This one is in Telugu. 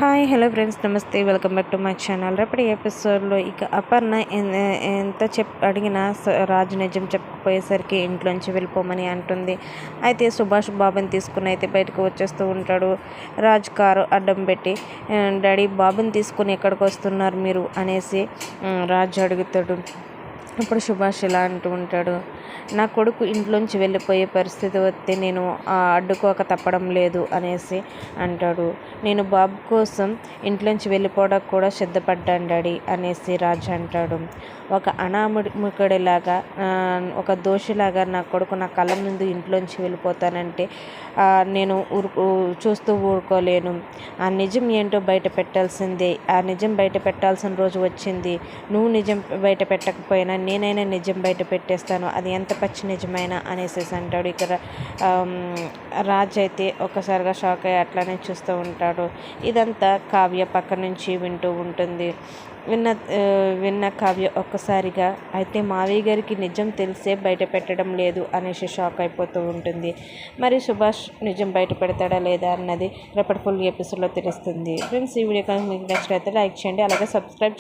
హాయ్ హలో ఫ్రెండ్స్, నమస్తే. Welcome back to my channel. రేపటి ఎపిసోడ్లో ఇక అపర్ణ ఎంత అడిగినా రాజు నిజం చెప్పకపోయేసరికి ఇంట్లోంచి వెళ్ళిపోమని అంటుంది. అయితే సుభాష్ బాబుని తీసుకుని అయితే బయటకు వచ్చేస్తూ ఉంటాడు. రాజ్ కారు అడ్డం పెట్టి, డాడీ బాబుని తీసుకుని ఎక్కడికి వస్తున్నారు మీరు అనేసి రాజు అడుగుతాడు. ఇప్పుడు సుభాష్ ఇలా అంటూ ఉంటాడు, నా కొడుకు ఇంట్లోంచి వెళ్ళిపోయే పరిస్థితి వస్తే నేను అడ్డుకోక తప్పడం లేదు అనేసి అంటాడు. నేను బాబు కోసం ఇంట్లోంచి వెళ్ళిపోవడానికి కూడా సిద్ధపడ్డాను డాడీ అనేసి రాజు అంటాడు. ఒక అనామకుడిలాగా, ఒక దోషిలాగా నా కొడుకు నా కళ్ళ ముందు ఇంట్లోంచి వెళ్ళిపోతానంటే నేను చూస్తూ ఊరుకోలేను. ఆ నిజం ఏంటో బయట పెట్టాల్సిందే. ఆ నిజం బయట పెట్టాల్సిన రోజు వచ్చింది. నువ్వు నిజం బయట పెట్టకపోయినా నేనైనా నిజం బయట పెట్టేస్తాను, అది ఎంత పచ్చి నిజమైనా అనేసి అంటాడు. ఇక్కడ రాజ్ అయితే ఒక్కసారిగా షాక్ అయ్యి అట్లానే చూస్తూ ఉంటాడు. ఇదంతా కావ్య పక్క నుంచి వింటూ ఉంటుంది. విన్న కావ్య ఒక్కసారిగా, అయితే మావయ్య గారికి నిజం తెలిసే బయట పెట్టడం లేదు అనేసి షాక్ అయిపోతూ ఉంటుంది. మరి సుభాష్ నిజం బయట పెడతాడా లేదా అన్నది రేపటి ఫుల్ ఎపిసోడ్లో తెలుస్తుంది. ఫ్రెండ్స్, ఈ వీడియో కానీ మీకు నెక్స్ట్ అయితే లైక్ చేయండి, అలాగే సబ్స్క్రైబ్